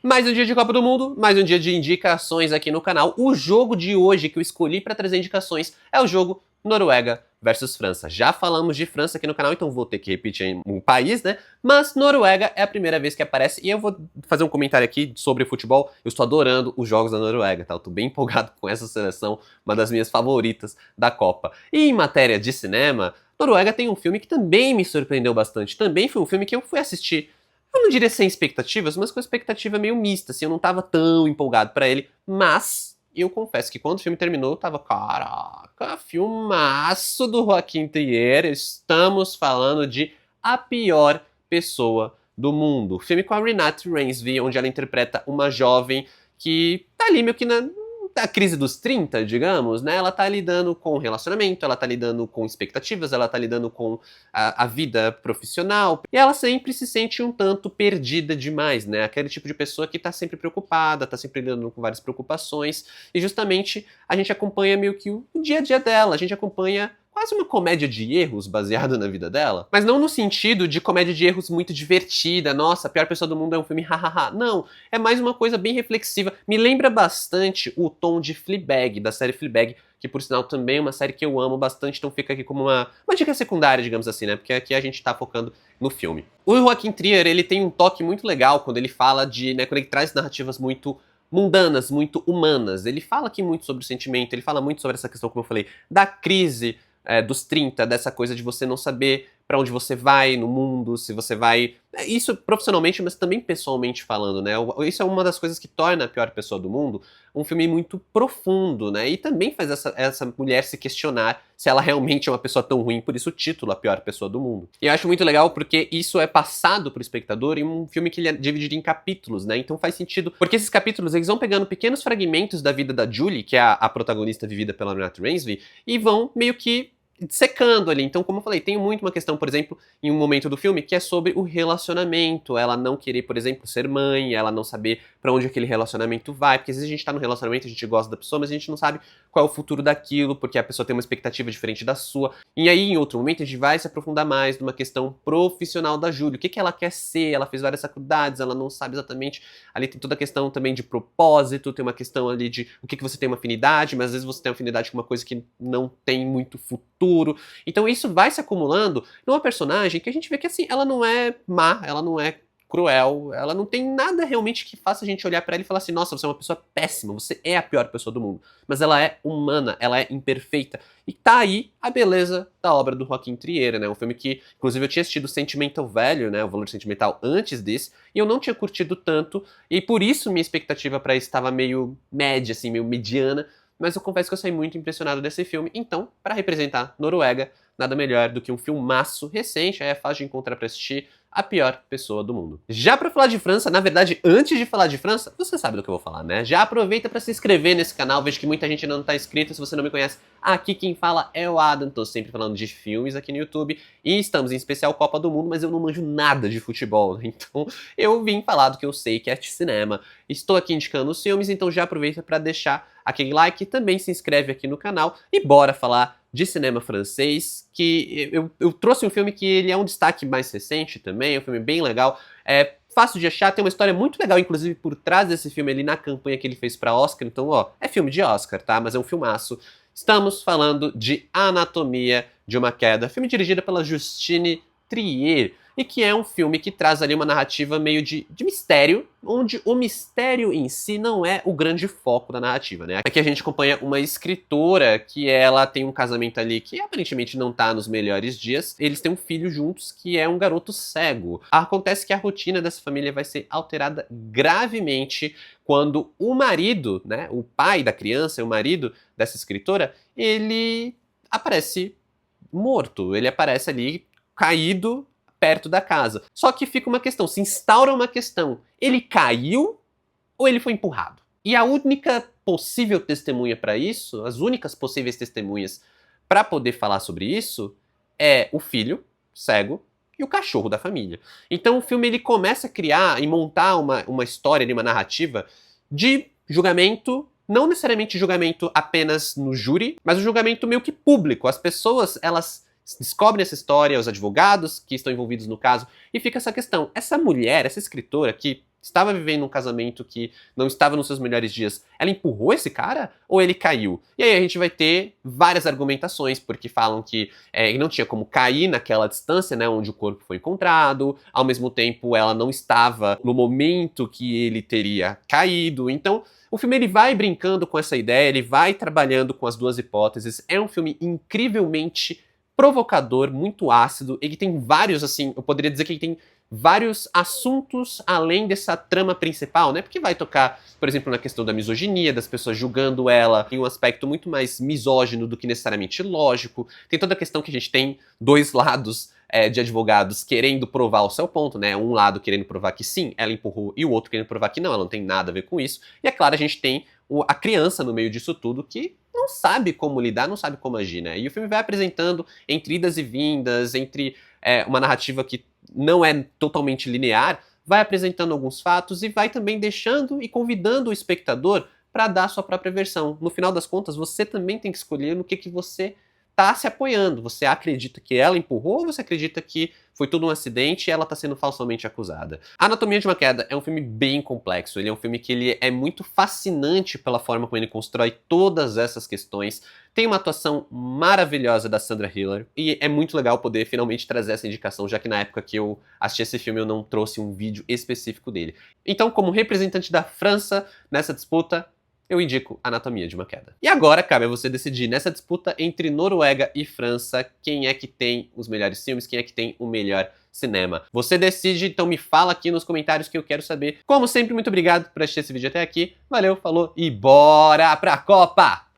Mais um dia de Copa do Mundo, mais um dia de indicações aqui no canal. O jogo de hoje que eu escolhi para trazer indicações é o jogo Noruega versus França. Já falamos de França aqui no canal, então vou ter que repetir um país, né? Mas Noruega é a primeira vez que aparece e eu vou fazer um comentário aqui sobre futebol. Eu estou adorando os jogos da Noruega, tá? Eu tô bem empolgado com essa seleção, uma das minhas favoritas da Copa. E em matéria de cinema, Noruega tem um filme que também me surpreendeu bastante. Também foi um filme que eu fui assistir, eu não diria sem expectativas, mas com expectativa meio mista, assim, eu não tava tão empolgado pra ele, mas eu confesso que quando o filme terminou, eu tava, caraca, filmaço do Joaquim Trier, estamos falando de A Pior Pessoa do Mundo. Filme com a Renate Reinsve, onde ela interpreta uma jovem que tá ali meio que na crise dos 30, digamos, né? Ela tá lidando com relacionamento, ela tá lidando com expectativas, ela tá lidando com a vida profissional, e ela sempre se sente um tanto perdida demais, né? Aquele tipo de pessoa que tá sempre preocupada, tá sempre lidando com várias preocupações, e justamente a gente acompanha meio que o dia a dia dela, a gente acompanha quase uma comédia de erros baseada na vida dela. Mas não no sentido de comédia de erros muito divertida, nossa, a pior pessoa do mundo é um filme, hahaha. Não, é mais uma coisa bem reflexiva. Me lembra bastante o tom de Fleabag, da série Fleabag, que por sinal também é uma série que eu amo bastante, então fica aqui como uma dica secundária, digamos assim, né? Porque aqui a gente tá focando no filme. O Joaquim Trier, ele tem um toque muito legal quando ele fala de, né, quando ele traz narrativas muito mundanas, muito humanas. Ele fala aqui muito sobre o sentimento, ele fala muito sobre essa questão, como eu falei, da crise dos 30, dessa coisa de você não saber pra onde você vai no mundo, se você vai... Isso profissionalmente, mas também pessoalmente falando, né? Isso é uma das coisas que torna A Pior Pessoa do Mundo um filme muito profundo, né? E também faz essa mulher se questionar se ela realmente é uma pessoa tão ruim, por isso o título A Pior Pessoa do Mundo. E eu acho muito legal porque isso é passado pro espectador em um filme que ele é dividido em capítulos, né? Então faz sentido, porque esses capítulos, eles vão pegando pequenos fragmentos da vida da Julie, que é a protagonista vivida pela Renate Reinsve, e vão meio que secando ali. Então, como eu falei, tem muito uma questão, por exemplo, em um momento do filme, que é sobre o relacionamento. Ela não querer, por exemplo, ser mãe, ela não saber pra onde aquele relacionamento vai, porque às vezes a gente tá no relacionamento, a gente gosta da pessoa, mas a gente não sabe qual é o futuro daquilo, porque a pessoa tem uma expectativa diferente da sua. E aí, em outro momento, a gente vai se aprofundar mais numa questão profissional da Julie. O que ela quer ser? Ela fez várias faculdades, ela não sabe exatamente. Ali tem toda a questão também de propósito, tem uma questão ali de o que você tem uma afinidade, mas às vezes você tem uma afinidade com uma coisa que não tem muito futuro. Então isso vai se acumulando numa personagem que a gente vê que assim, ela não é má, ela não é cruel, ela não tem nada realmente que faça a gente olhar pra ela e falar assim, nossa, você é uma pessoa péssima, você é a pior pessoa do mundo. Mas ela é humana, ela é imperfeita. E tá aí a beleza da obra do Joaquim Trier, né? Um filme que, inclusive, eu tinha assistido Sentimental Value, né? O Valor Sentimental antes desse, e eu não tinha curtido tanto, e por isso minha expectativa pra isso estava meio média, assim, meio mediana, mas eu confesso que eu saí muito impressionado desse filme. Então, para representar Noruega, nada melhor do que um filmaço recente, é fácil de encontrar pra assistir, A Pior Pessoa do Mundo. Já pra falar de França, na verdade, antes de falar de França, você sabe do que eu vou falar, né? Já aproveita pra se inscrever nesse canal, vejo que muita gente ainda não tá inscrito, se você não me conhece, aqui quem fala é o Adam, tô sempre falando de filmes aqui no YouTube, e estamos em especial Copa do Mundo, mas eu não manjo nada de futebol, né? Então eu vim falar do que eu sei, que é de cinema. Estou aqui indicando os filmes, então já aproveita pra deixar aquele like, também se inscreve aqui no canal, e bora falar de cinema francês, que eu trouxe um filme que ele é um destaque mais recente também, é um filme bem legal, é fácil de achar, tem uma história muito legal, inclusive por trás desse filme ali na campanha que ele fez pra Oscar, então ó, é filme de Oscar, tá? Mas é um filmaço. Estamos falando de Anatomia de uma Queda, filme dirigido pela Justine Trier, e que é um filme que traz ali uma narrativa meio de mistério, onde o mistério em si não é o grande foco da narrativa, né? Aqui a gente acompanha uma escritora que ela tem um casamento ali que aparentemente não tá nos melhores dias. Eles têm um filho juntos que é um garoto cego. Acontece que a rotina dessa família vai ser alterada gravemente quando o marido, né, o pai da criança, o marido dessa escritora, ele aparece morto, ele aparece ali caído perto da casa. Só que fica uma questão, se instaura uma questão, ele caiu ou ele foi empurrado? E a única possível testemunha para isso, as únicas possíveis testemunhas para poder falar sobre isso, é o filho cego e o cachorro da família. Então o filme ele começa a criar e montar uma história, uma narrativa de julgamento, não necessariamente julgamento apenas no júri, mas um julgamento meio que público. As pessoas, elas descobrem essa história, os advogados que estão envolvidos no caso, e fica essa questão, essa mulher, essa escritora que estava vivendo um casamento que não estava nos seus melhores dias, ela empurrou esse cara ou ele caiu? E aí a gente vai ter várias argumentações, porque falam que ele não tinha como cair naquela distância, né, onde o corpo foi encontrado, ao mesmo tempo ela não estava no momento que ele teria caído, então o filme ele vai brincando com essa ideia, ele vai trabalhando com as duas hipóteses, é um filme incrivelmente provocador, muito ácido, ele tem vários, assim, eu poderia dizer que ele tem vários assuntos além dessa trama principal, né? Porque vai tocar, por exemplo, na questão da misoginia, das pessoas julgando ela em um aspecto muito mais misógino do que necessariamente lógico. Tem toda a questão que a gente tem dois lados de advogados querendo provar o seu ponto, né? Um lado querendo provar que sim, ela empurrou, e o outro querendo provar que não, ela não tem nada a ver com isso. E é claro, a gente tem a criança no meio disso tudo que não sabe como lidar, não sabe como agir, né? E o filme vai apresentando entre idas e vindas, entre uma narrativa que não é totalmente linear, vai apresentando alguns fatos e vai também deixando e convidando o espectador para dar a sua própria versão. No final das contas, você também tem que escolher no que você tá se apoiando. Você acredita que ela empurrou ou você acredita que foi tudo um acidente e ela tá sendo falsamente acusada? Anatomia de uma Queda é um filme bem complexo. Ele é um filme que ele é muito fascinante pela forma como ele constrói todas essas questões. Tem uma atuação maravilhosa da Sandra Hüller e é muito legal poder finalmente trazer essa indicação, já que na época que eu assisti esse filme eu não trouxe um vídeo específico dele. Então, como representante da França nessa disputa, eu indico Anatomia de uma Queda. E agora cabe a você decidir nessa disputa entre Noruega e França quem é que tem os melhores filmes, quem é que tem o melhor cinema. Você decide, então me fala aqui nos comentários que eu quero saber. Como sempre, muito obrigado por assistir esse vídeo até aqui. Valeu, falou e bora pra Copa!